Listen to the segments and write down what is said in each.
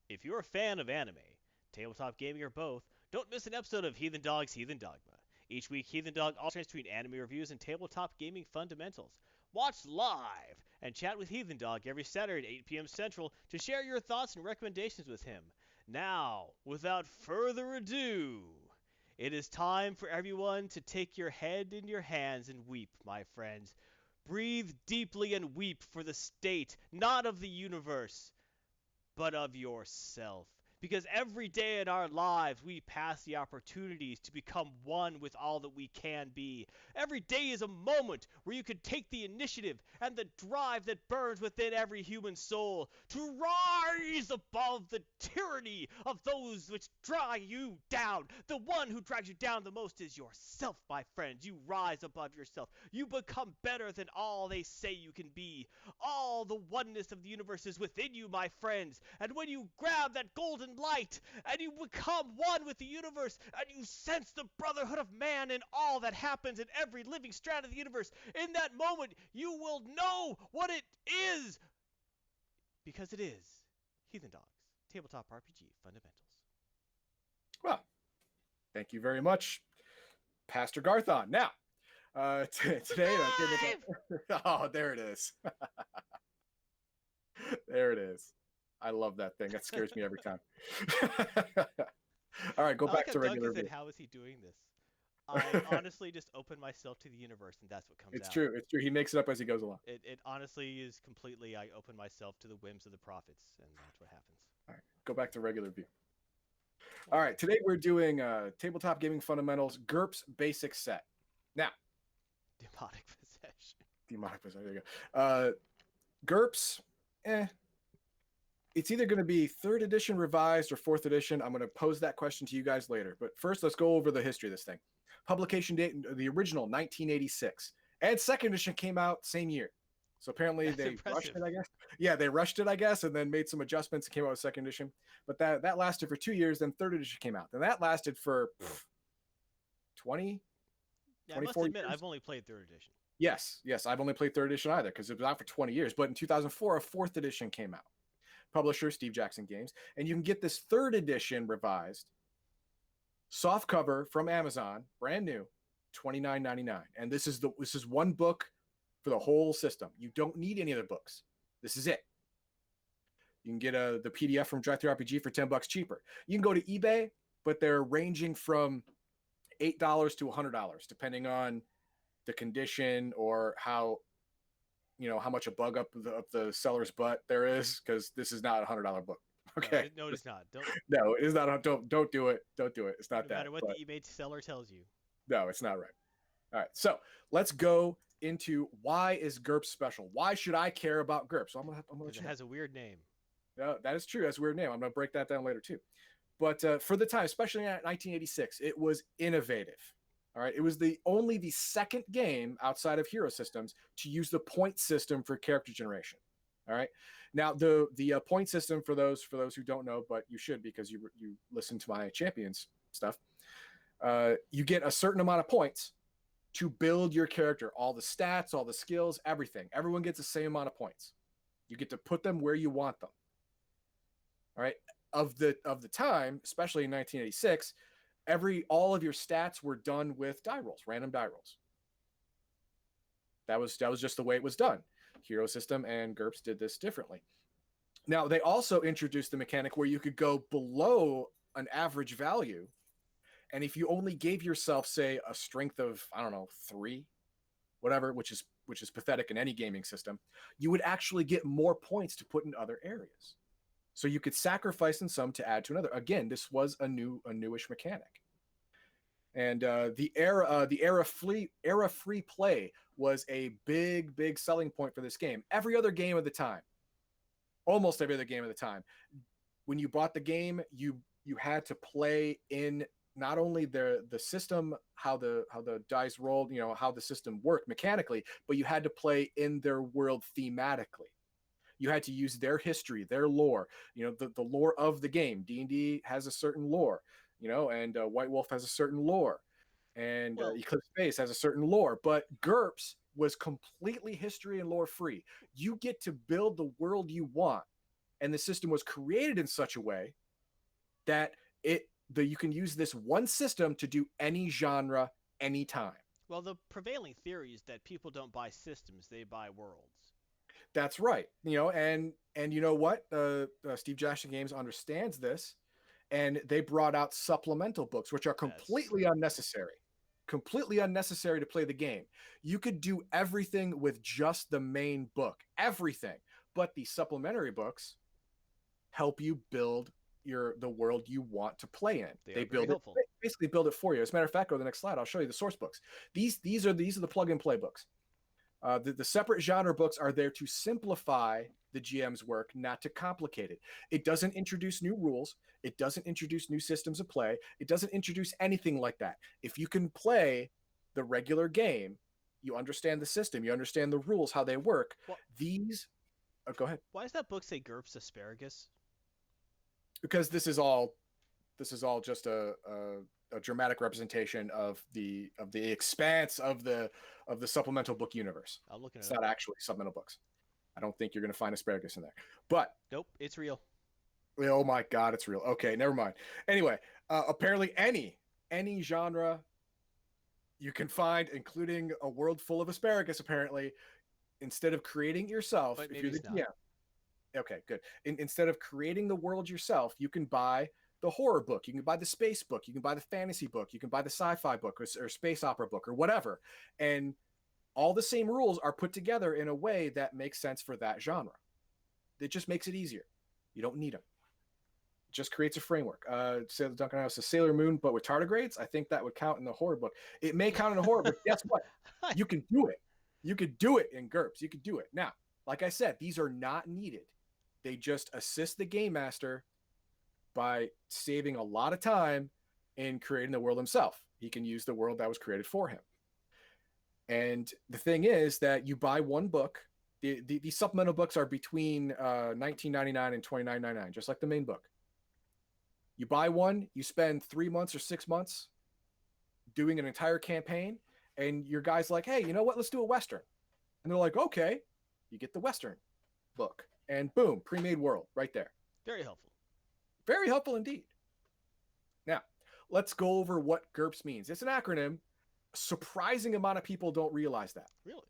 If you're a fan of anime, tabletop gaming, or both, don't miss an episode of Heathen Dog's Heathen Dogma. Each week, Heathen Dog alternates between anime reviews and tabletop gaming fundamentals. Watch live and chat with Heathen Dog every Saturday at 8 p.m. Central to share your thoughts and recommendations with him. Now, without further ado, it is time for everyone to take your head in your hands and weep, my friends. Breathe deeply and weep for the state, not of the universe, but of yourself. Because every day in our lives, we pass the opportunities to become one with all that we can be. Every day is a moment where you can take the initiative and the drive that burns within every human soul to rise above the tyranny of those which drag you down. The one who drags you down the most is yourself, my friends. You rise above yourself. You become better than all they say you can be. All the oneness of the universe is within you, my friends. And when you grab that golden light and you become one with the universe and you sense the brotherhood of man in all that happens in every living strand of the universe, in that moment you will know what it is, because it is Heathen Dogs Tabletop RPG Fundamentals. Well, thank you very much, Pastor Garthon. Now, today, oh, there it is. There it is. I love that thing. That scares me every time. All right, go back to regular. Said, how is he doing this? I honestly just open myself to the universe, and that's what comes out. It's true. It's true. He makes it up as he goes along. It honestly is completely, I open myself to the whims of the prophets, and that's what happens. All right, go back to regular view. All right, today we're doing Tabletop Gaming Fundamentals GURPS Basic Set. Now, Demonic Possession. Demonic Possession, there you go. GURPS, it's either going to be 3rd edition revised or 4th edition. I'm going to pose that question to you guys later. But first, let's go over the history of this thing. Publication date, the original, 1986. And 2nd edition came out same year. So apparently they rushed it, I guess. Yeah, they rushed it, I guess, and then made some adjustments and came out with 2nd edition. But that lasted for 2 years, then 3rd edition came out. And that lasted for 20, yeah, 24 I must admit, years. I've only played 3rd edition. Yes, I've only played 3rd edition either because it was out for 20 years. But in 2004, a 4th edition came out. Publisher Steve Jackson Games, and you can get this 3rd edition revised soft cover from Amazon, brand new, $29.99. And this is one book for the whole system. You don't need any other books. This is it. You can get the PDF from TTRPG for $10 cheaper. You can go to eBay, but they're ranging from $8 to $100 depending on the condition or how much a bug up the seller's butt there is, because this is not a $100 book. Okay. No, it's not. No, it is not. Don't do it. Don't do it. It's not that. No matter what the eBay seller tells you. No, it's not right. All right. So let's go into why is GURPS special? Why should I care about GURPS? So I'm gonna it has a weird name. No, that is true. That's a weird name. I'm gonna break that down later too. But for the time, especially in 1986, it was innovative. All right, it was only the 2nd game outside of Hero Systems to use the point system for character generation. All right, now the point system, for those who don't know, but you should because you listen to my Champions stuff. You get a certain amount of points to build your character, all the stats, all the skills, everything. Everyone gets the same amount of points. You get to put them where you want them. All right, of the time, especially in 1986. All of your stats were done with die rolls, random die rolls. That was just the way it was done. Hero System and GURPS did this differently. Now, they also introduced the mechanic where you could go below an average value, and if you only gave yourself, say, a strength of, 3, whatever, which is pathetic in any gaming system, you would actually get more points to put in other areas. So you could sacrifice in some to add to another. Again, this was a newish mechanic. And the era free play was a big selling point for this game. Almost every other game of the time, when you bought the game, you had to play in not only the system, how the dice rolled, how the system worked mechanically, but you had to play in their world thematically. You had to use their history, their lore, the lore of the game. D&D has a certain lore, and White Wolf has a certain lore, and Eclipse Space has a certain lore. But GURPS was completely history and lore free. You get to build the world you want. and the system was created in such a way that you can use this one system to do any genre anytime. Well, the prevailing theory is that people don't buy systems; they buy worlds. That's right. And you know what? Steve Jackson Games understands this, and they brought out supplemental books, which are completely unnecessary. Completely unnecessary to play the game. You could do everything with just the main book, everything. But the supplementary books help you build the world you want to play in. They build it, basically build it for you. As a matter of fact, go to the next slide. I'll show you the source books. These are the plug and play books. The separate genre books are there to simplify the GM's work, not to complicate it. It doesn't introduce new rules. It doesn't introduce new systems of play. It doesn't introduce anything like that. If you can play the regular game, you understand the system, you understand the rules, how they work. Well, go ahead. Why does that book say GURPS Asparagus? Because this is all just a dramatic representation of the expanse of the supplemental book universe. I'm looking at it. It's not actually supplemental books. I don't think you're going to find asparagus in there. But nope, it's real. Oh my God, it's real. Okay, never mind. Anyway, apparently any genre you can find, including a world full of asparagus, apparently, instead of creating it yourself, but if you're the GM. Okay, good. Instead of creating the world yourself, you can buy the horror book, you can buy the space book, you can buy the fantasy book, you can buy the sci-fi book or space opera book or whatever. And all the same rules are put together in a way that makes sense for that genre. It just makes it easier. You don't need them. It just creates a framework. Duncan House says Sailor Moon, but with tardigrades. I think that would count in the horror book. It may count in the horror, but guess what? You can do it. You could do it in GURPS. You could do it. Now, like I said, these are not needed. They just assist the game master by saving a lot of time in creating the world himself. He can use the world that was created for him. And the thing is that you buy one book. The supplemental books are between $19.99 and $29.99, just like the main book. You buy one, you spend 3 months or 6 months doing an entire campaign, and your guy's like, hey, you know what? Let's do a Western. And they're like, okay. You get the Western book, and boom, pre-made world right there. Very helpful. Very helpful indeed. Now, let's go over what GURPS means. It's an acronym. A surprising amount of people don't realize that. Really?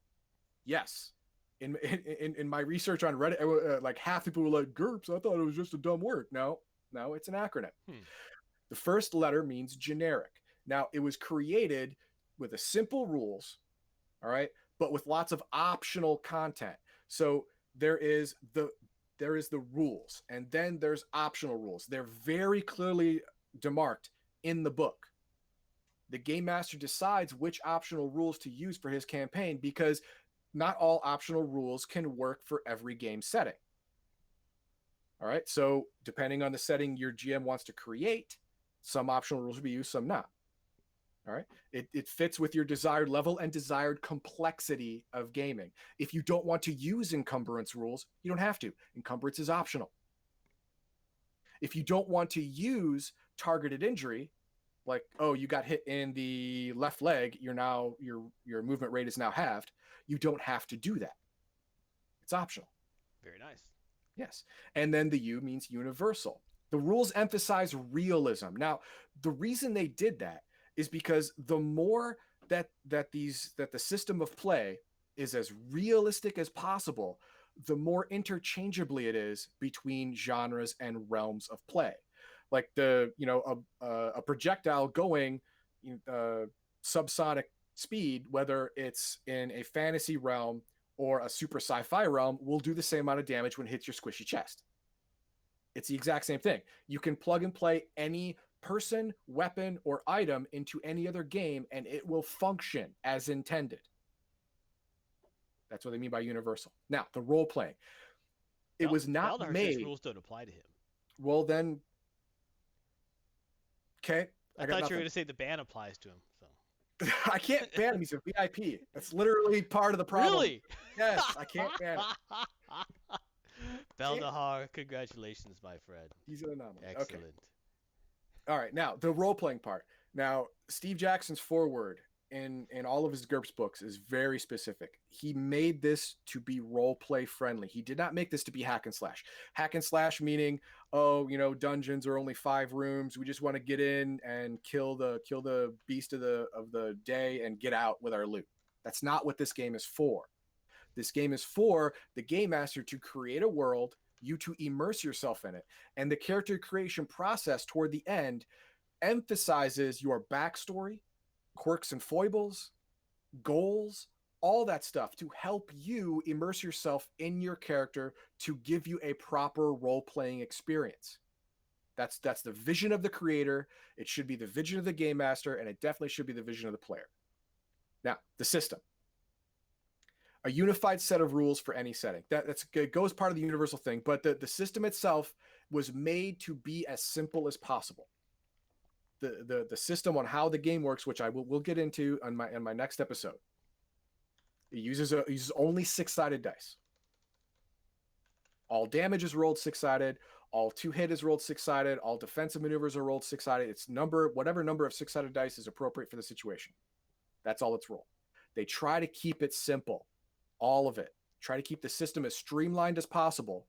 Yes. In my research on Reddit, like half the people were like, GURPS, I thought it was just a dumb word. No, it's an acronym. The first letter means generic. Now, it was created with a simple rules, all right, but with lots of optional content. So there is the rules, and then there's optional rules. They're very clearly demarked in the book. The game master decides which optional rules to use for his campaign, because not all optional rules can work for every game setting. All right, so depending on the setting your GM wants to create, some optional rules will be used, some not. All right, it fits with your desired level and desired complexity of gaming. If you don't want to use encumbrance rules, you don't have to. Encumbrance is optional. If you don't want to use targeted injury, like, oh, you got hit in the left leg, your movement rate is now halved, you don't have to do that. It's optional. Very nice. Yes. And then the U means universal. The rules emphasize realism. Now, the reason they did that is because the more that the system of play is as realistic as possible, the more interchangeably it is between genres and realms of play. Like a projectile going subsonic speed, whether it's in a fantasy realm or a super sci-fi realm, will do the same amount of damage when it hits your squishy chest. It's the exact same thing. You can plug and play any person, weapon, or item into any other game, and it will function as intended. That's what they mean by universal. Now, the role playing. It was not made. Rules don't apply to him. Well, then, okay. I thought you were going to say the ban applies to him. So I can't ban him. He's a VIP. That's literally part of the problem. Really? Yes, I can't ban him. Beldahar, congratulations, my friend. He's an anomaly. Excellent. Okay. All right, now the role-playing part. Now, Steve Jackson's foreword in all of his GURPS books is very specific. He made this to be role play friendly. He did not make this to be hack and slash. Hack and slash meaning, oh, dungeons are only 5 rooms. We just want to get in and kill the beast of the day and get out with our loot. That's not what this game is for. This game is for the game master to create a world, you to immerse yourself in it, and the character creation process toward the end emphasizes your backstory, quirks and foibles, goals, all that stuff to help you immerse yourself in your character to give you a proper role-playing experience. That's the vision of the creator. It should be the vision of the game master, and it definitely should be the vision of the player. Now, the system. A unified set of rules for any setting. It goes part of the universal thing, but the system itself was made to be as simple as possible. The system on how the game works, which we'll get into on my next episode. It uses only 6-sided dice. All damage is rolled 6-sided. All 2-hit is rolled 6-sided. All defensive maneuvers are rolled 6-sided. It's whatever number of 6-sided dice is appropriate for the situation. That's all it's rolled. They try to keep it simple. All of it. Try to keep the system as streamlined as possible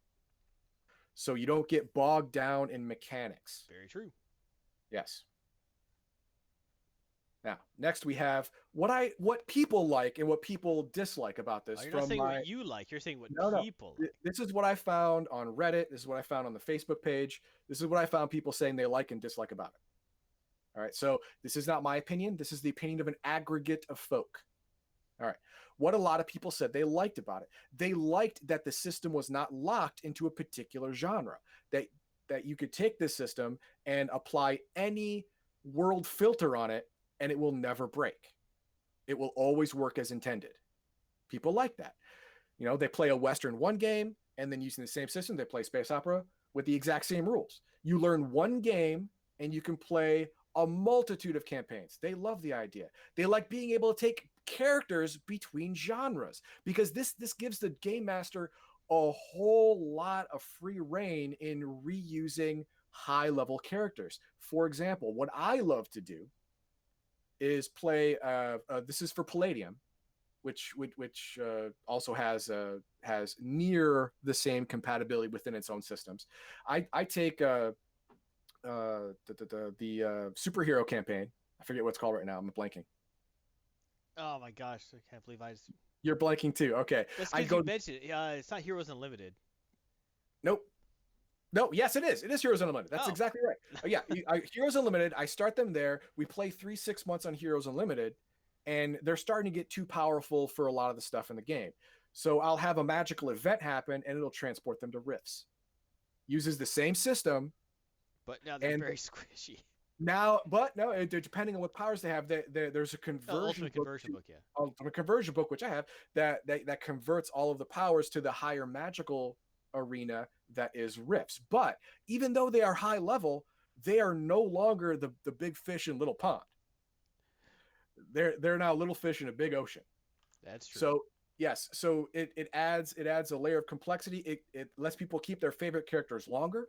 so you don't get bogged down in mechanics. Very true. Yes. Now, next we have what people like and what people dislike about this. You're not saying what you like. You're saying what people like. This is what I found on Reddit. This is what I found on the Facebook page. This is what I found people saying they like and dislike about it. All right. So this is not my opinion. This is the opinion of an aggregate of folk. All right. What a lot of people said they liked about it. They liked that the system was not locked into a particular genre. That you could take this system and apply any world filter on it, and it will never break. It will always work as intended. People like that. They play a Western one game, and then using the same system, they play space opera with the exact same rules. You learn one game, and you can play a multitude of campaigns. They love the idea. They like being able to take characters between genres because this gives the game master a whole lot of free reign in reusing high-level characters. For example, what I love to do is play. This is for Palladium, which also has near the same compatibility within its own systems. I take the superhero campaign. I forget what it's called right now. I'm blanking. Oh my gosh! I can't believe I just... You're blanking too. Okay. That's because you mentioned it. It's not Heroes Unlimited. Nope. No, yes, it is. It is Heroes Unlimited. That's exactly right. Yeah, Heroes Unlimited, I start them there. We play 3-6 months on Heroes Unlimited, and they're starting to get too powerful for a lot of the stuff in the game. So I'll have a magical event happen, and it'll transport them to Rifts. Uses the same system. But now they're very squishy. Depending on what powers they have, there's a ultimate conversion book, yeah. Ultimate conversion book, which I have, that converts all of the powers to the higher magical arena that is Rifts. But even though they are high level, they are no longer the big fish in little pond. They're now little fish in a big ocean. That's true. So yes, so it adds a layer of complexity. It lets people keep their favorite characters longer,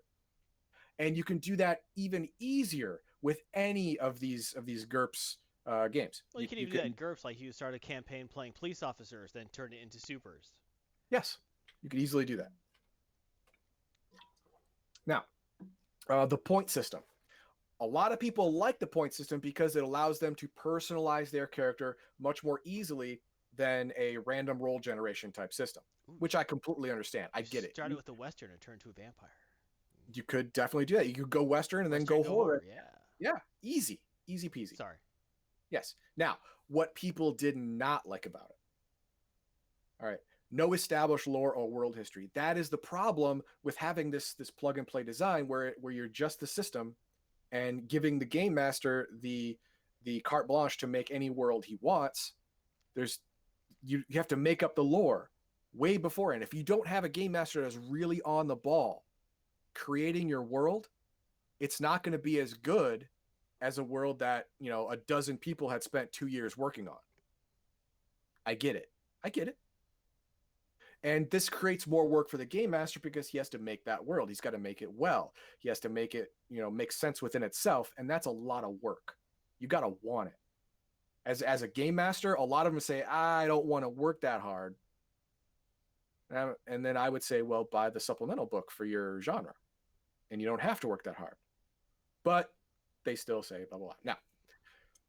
and you can do that even easier with any of these GURPS games. Well, you can even do that in GURPS, like you start a campaign playing police officers, then turn it into supers. Yes, you could easily do that. Now, the point system. A lot of people like the point system because it allows them to personalize their character much more easily than a random roll generation type system, which I completely understand. I get it. Started with the Western and turned to a vampire. You could definitely do that. You could go Western and then go horror. Yeah. Easy peasy. Sorry. Yes. Now, what people did not like about it. All right. No established lore or world history. That is the problem with having this plug and play design where you're just the system and giving the game master the carte blanche to make any world he wants. You have to make up the lore way beforehand. If you don't have a game master that's really on the ball creating your world, it's not going to be as good as a world that, a dozen people had spent 2 years working on. I get it. And this creates more work for the game master because he has to make that world. He's got to make it well. He has to make it, make sense within itself. And that's a lot of work. You got to want it. As a game master, a lot of them say, I don't want to work that hard. And then I would say, well, buy the supplemental book for your genre, and you don't have to work that hard. But they still say blah, blah, blah.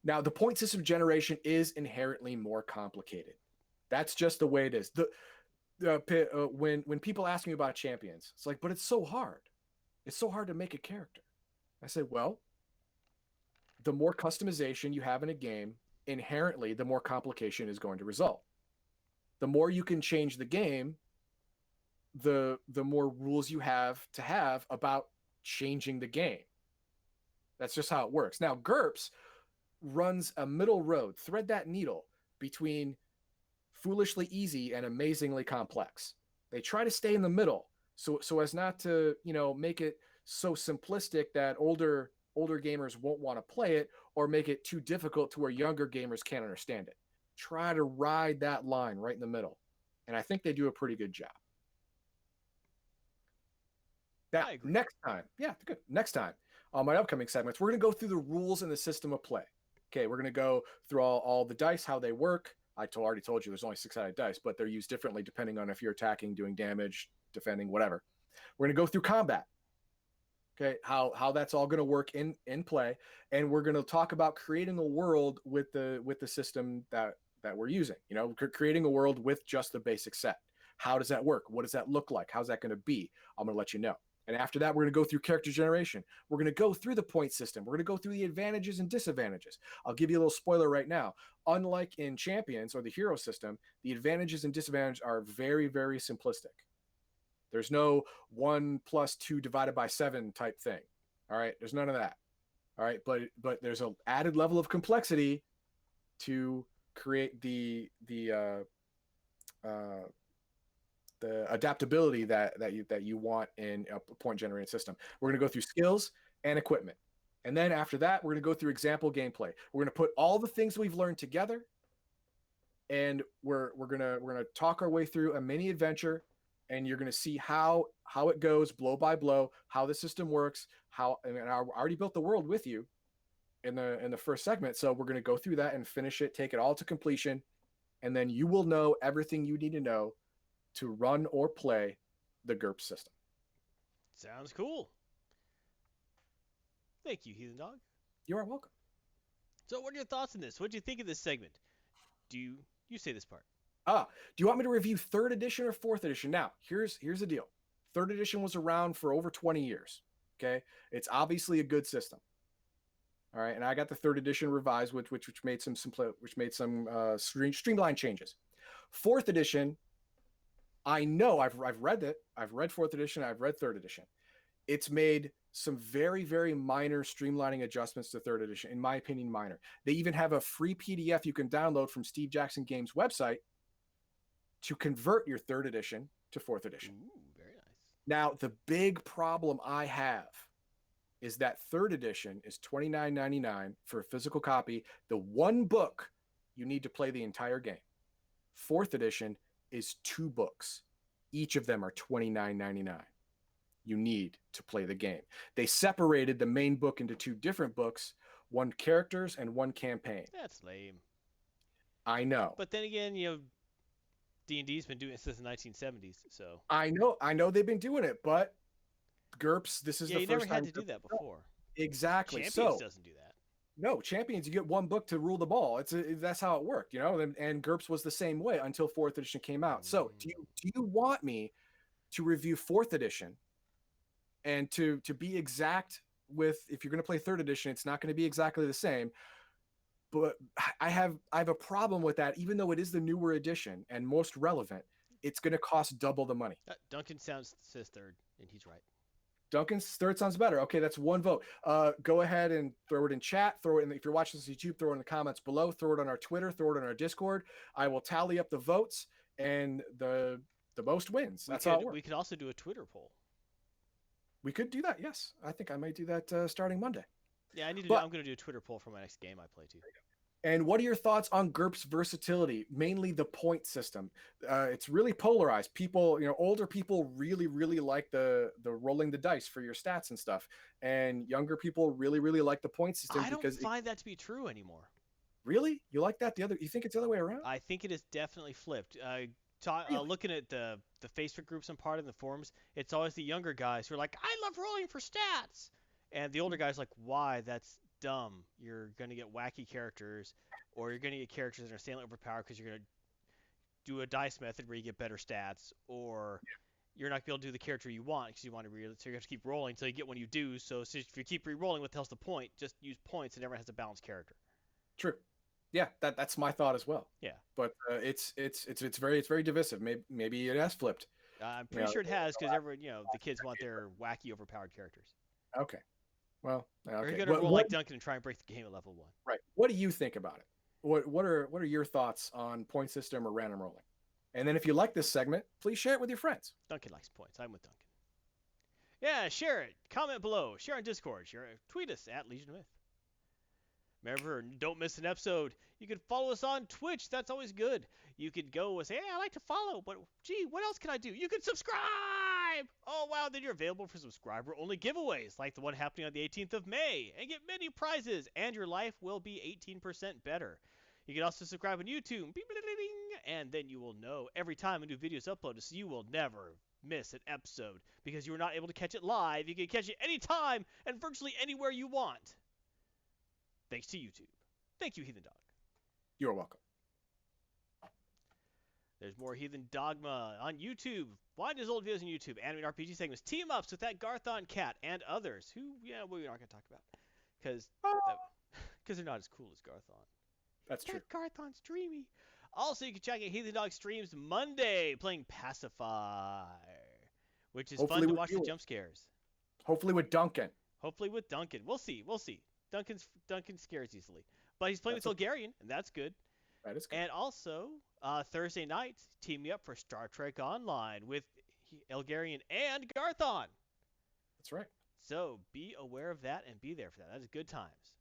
Now the point system generation is inherently more complicated. That's just the way it is. When people ask me about champions, it's like, but it's so hard. It's so hard to make a character. I say, well, the more customization you have in a game, inherently, the more complication is going to result. The more you can change the game, the more rules you have about changing the game. That's just how it works. Now, GURPS runs a middle road, thread that needle between foolishly easy and amazingly complex. They try to stay in the middle so as not to, make it so simplistic that older gamers won't want to play it, or make it too difficult to where younger gamers can't understand it. Try to ride that line right in the middle. And I think they do a pretty good job. Now, next time on my upcoming segments, we're going to go through the rules and the system of play. Okay, we're going to go through all the dice, how they work. I already told you there's only 6-sided dice, but they're used differently depending on if you're attacking, doing damage, defending, whatever. We're going to go through combat. Okay, how that's all going to work in play, and we're going to talk about creating a world with the system that we're using. Creating a world with just the basic set. How does that work? What does that look like? How's that going to be? I'm going to let you know. And after that, we're going to go through character generation. We're going to go through the point system. We're going to go through the advantages and disadvantages. I'll give you a little spoiler right now. Unlike in Champions or the hero system, the advantages and disadvantages are very, very simplistic. There's no 1 + 2 divided by 7 type thing. All right, there's none of that. All right, but there's an added level of complexity to create the adaptability that you want in a point generating system. We're going to go through skills and equipment, and then after that, we're going to go through example gameplay. We're going to put all the things we've learned together, and we're going to talk our way through a mini adventure. And you're going to see how it goes blow by blow, how the system works, I already built the world with you in the first segment. So we're going to go through that and finish it, take it all to completion. And then you will know everything you need to know to run or play the GURPS system. Sounds cool. Thank you, Heathen Dog. You are welcome. So what are your thoughts on this? What do you think of this segment? Do you say this part? Do you want me to review 3rd edition or 4th edition? Now, here's the deal. 3rd edition was around for over 20 years. Okay, it's obviously a good system. All right, and I got the 3rd edition revised, which made some streamlined changes. 4th edition, I know I've read it. I've read 4th edition. I've read 3rd edition. It's made some very, very minor streamlining adjustments to 3rd edition. In my opinion, minor. They even have a free PDF you can download from Steve Jackson Games' website to convert your 3rd edition to 4th edition. Ooh, very nice. Now, the big problem I have is that 3rd edition is $29.99 for a physical copy. The one book you need to play the entire game. 4th edition is 2 books. Each of them are $29.99. You need to play the game. They separated the main book into 2 different books, 1 characters and 1 campaign. That's lame. I know. But then again, D&D's been doing it since the 1970s, so. I know they've been doing it, but GURPS, this is the first time. Yeah, you never had to do that before. Exactly. Champions doesn't do that. No, Champions, you get 1 book to rule them all. That's how it worked, and GURPS was the same way until 4th edition came out. So do you want me to review 4th edition? And to be exact with, if you're going to play 3rd edition, it's not going to be exactly the same. But I have a problem with that. Even though it is the newer edition and most relevant, it's going to cost double the money. Duncan says 3rd, and he's right. Duncan's 3rd sounds better. Okay, that's 1 vote. Go ahead and throw it in chat. Throw it in. If you're watching this on YouTube, throw it in the comments below. Throw it on our Twitter. Throw it on our Discord. I will tally up the votes, and the most wins. That's how it works. We could also do a Twitter poll. We could do that. Yes, I think I might do that starting Monday. Yeah, I'm going to do a Twitter poll for my next game I play too. And what are your thoughts on GURPS versatility, mainly the point system? It's really polarized. People, older people really, really like the rolling the dice for your stats and stuff. And younger people really, really like the point system. I don't find that to be true anymore. Really? You like that? You think it's the other way around? I think it is definitely flipped. Really? Looking at the Facebook groups I'm part of, the forums, it's always the younger guys who are like, I love rolling for stats, and the older guys are like, why? That's dumb. You're gonna get wacky characters, or you're gonna get characters that are insanely overpowered because you're gonna do a dice method where you get better stats, or you're not gonna be able to do the character you want because you want to so you have to keep rolling until you get one you do. So if you keep re-rolling, what the hell's the point? Just use points, and everyone has a balanced character. True. Yeah, that's my thought as well. Yeah. But it's very divisive. Maybe it has flipped. I'm pretty sure it has because everyone, the kids want their wacky, overpowered characters. Okay. Well, okay. Or you're gonna roll like Duncan and try and break the game at level 1. Right. What do you think about it? What are your thoughts on point system or random rolling? And then if you like this segment, please share it with your friends. Duncan likes points. I'm with Duncan. Yeah, share it. Comment below. Share on Discord. Tweet us at Legion of Myth. Remember, don't miss an episode. You can follow us on Twitch. That's always good. You could go and say, hey, I like to follow, but gee, what else can I do? You can subscribe! Oh, wow, then you're available for subscriber-only giveaways, like the one happening on the 18th of May, and get many prizes, and your life will be 18% better. You can also subscribe on YouTube, and then you will know every time a new video is uploaded, so you will never miss an episode, because you are not able to catch it live. You can catch it anytime and virtually anywhere you want. Thanks to YouTube. Thank you, Heathen Dog. You're welcome. There's more Heathen Dogma on YouTube. Find his old videos on YouTube. Anime and RPG segments, team-ups with that Garthon cat and others who, we're not going to talk about. Because they're not as cool as Garthon. That's true. Garthon's dreamy. Also, you can check out Heathen Dog streams Monday playing Pacify, which is fun to watch the jump scares. Hopefully with Duncan. Hopefully with Duncan. We'll see. Duncan scares easily. But he's playing with Elgarian, and that's good. That is good. And also, Thursday nights, team me up for Star Trek Online with Elgarian and Garthon. That's right. So be aware of that and be there for that. That is good times.